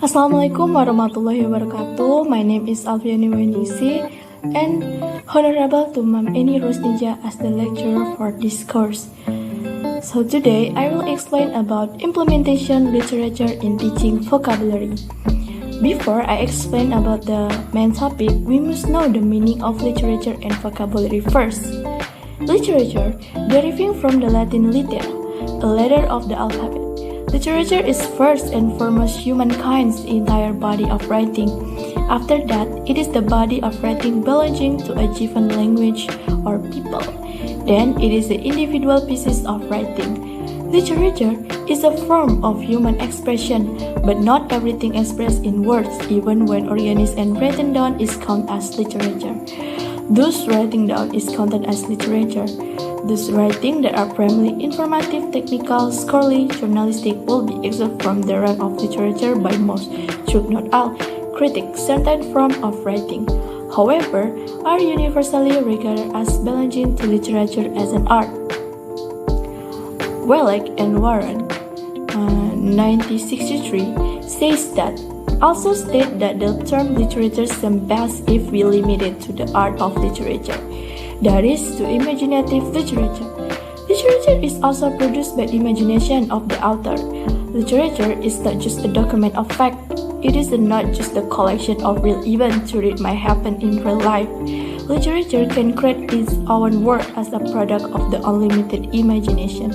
Assalamualaikum warahmatullahi wabarakatuh. My name is Alfiani Wenisi and honorable to Mam Eni Rosnija as the lecturer for this course. So today I will explain about implementation literature in teaching vocabulary. Before I explain about the main topic, we must know the meaning of literature and vocabulary first. Literature, deriving from the Latin litera, a letter of the alphabet. Literature is first and foremost humankind's entire body of writing. After that, it is the body of writing belonging to a given language or people. Then it is the individual pieces of writing. Literature is a form of human expression, but not everything expressed in words, even when organized and written down, is counted as literature. Thus, writing down is counted as literature. Thus, writing that are primarily informative, technical, scholarly, journalistic will be exempt from the rank of literature by most, should not all, critics certain form of writing. However, are universally regarded as belonging to literature as an art. Wellek and Warren, 1963, says that also state that the term literature seems best if we limit it to the art of literature, that is, to imaginative literature. Literature is also produced by the imagination of the author. Literature is not just a document of fact. It is not just a collection of real events that might happen in real life. Literature can create its own world as a product of the unlimited imagination.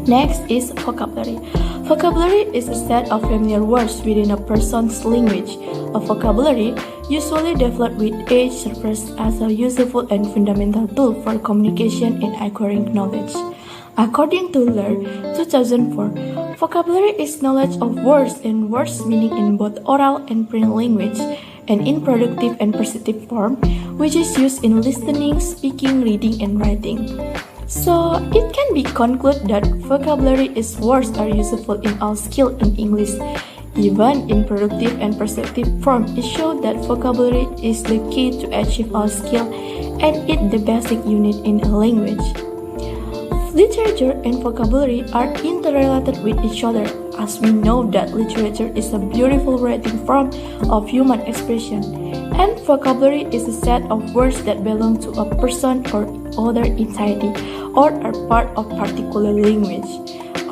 Next is vocabulary. Vocabulary is a set of familiar words within a person's language. A vocabulary, usually developed with age, serves as a useful and fundamental tool for communication and acquiring knowledge. According to Lehr, 2004, vocabulary is knowledge of words and words meaning in both oral and print language, and in productive and perceptive form, which is used in listening, speaking, reading, and writing. So, it can be concluded that vocabulary is words are useful in all skill in English. Even in productive and perceptive form, it shows that vocabulary is the key to achieve all skill and it the basic unit in a language. Literature and vocabulary are interrelated with each other, as we know that literature is a beautiful writing form of human expression, and vocabulary is a set of words that belong to a person or other entity, or are part of particular language.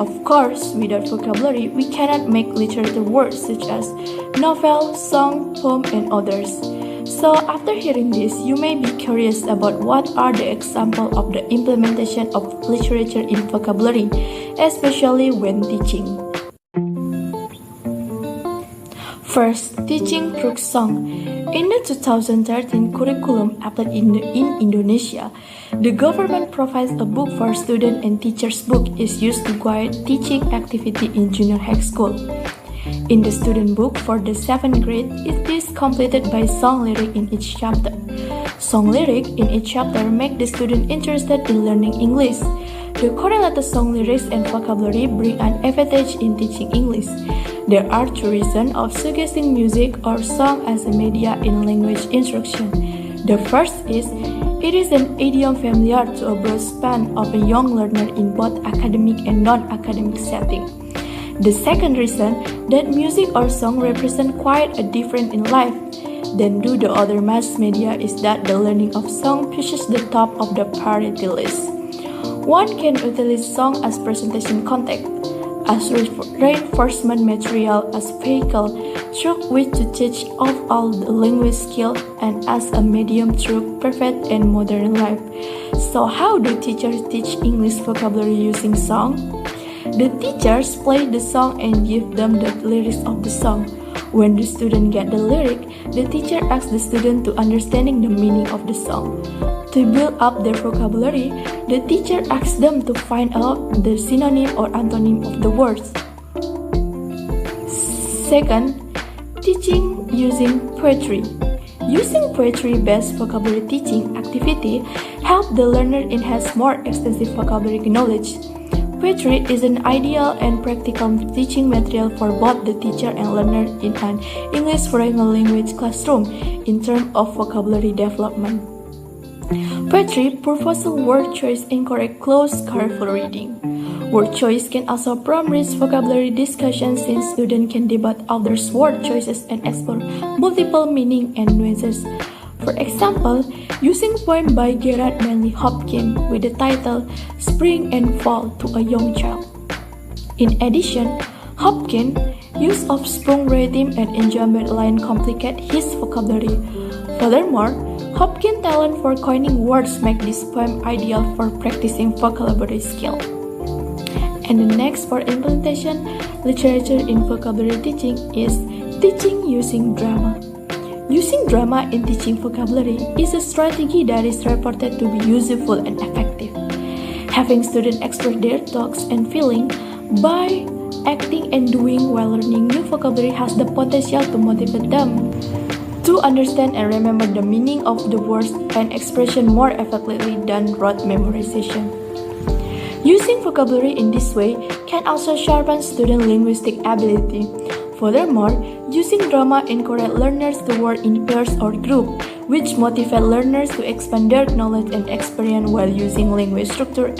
Of course, without vocabulary, we cannot make literature words such as novel, song, poem, and others. So, after hearing this, you may be curious about what are the examples of the implementation of literature in vocabulary, especially when teaching. First, teaching through song. In the 2013 curriculum applied in Indonesia, the government provides a book for student and teachers. Book is used to guide teaching activity in junior high school. In the student book for the 7th grade, it is completed by song lyric in each chapter. Song lyric in each chapter make the student interested in learning English. The correlated song lyrics and vocabulary bring an advantage in teaching English. There are two reasons of suggesting music or song as a media in language instruction. The first is, it is an idiom familiar to a broad span of a young learner in both academic and non-academic setting. The second reason, that music or song represent quite a different in life than do the other mass media, is that the learning of song pushes the top of the priority list. One can utilize song as presentation content, as reinforcement material, as vehicle through which to teach of all the language skill, and as a medium through perfect and modern life. So how do teachers teach English vocabulary using song? The teachers play the song and give them the lyrics of the song. When the student get the lyric, the teacher asks the student to understanding the meaning of the song. To build up their vocabulary, the teacher asks them to find out the synonym or antonym of the words. Second, teaching using poetry. Using poetry-based vocabulary teaching activity help the learner enhance more extensive vocabulary knowledge. Poetry is an ideal and practical teaching material for both the teacher and learner in an English foreign language classroom in terms of vocabulary development. Poetry, purposeful word choice encourage close, careful reading. Word choice can also prompt rich vocabulary discussion since students can debate others' word choices and explore multiple meaning and nuances. For example, using poem by Gerard Manley Hopkins with the title Spring and Fall to a Young Child. In addition, Hopkins' use of sprung rhythm and enjambed line complicate his vocabulary. Furthermore, Hopkins' talent for coining words make this poem ideal for practicing vocabulary skill. And the next for implementation literature in vocabulary teaching is teaching using drama. Using drama in teaching vocabulary is a strategy that is reported to be useful and effective. Having students express their thoughts and feelings by acting and doing while learning new vocabulary has the potential to motivate them to understand and remember the meaning of the words and expression more effectively than rote memorization. Using vocabulary in this way can also sharpen student linguistic ability. Furthermore, using drama encourages learners to work in pairs or groups, which motivate learners to expand their knowledge and experience while using language structure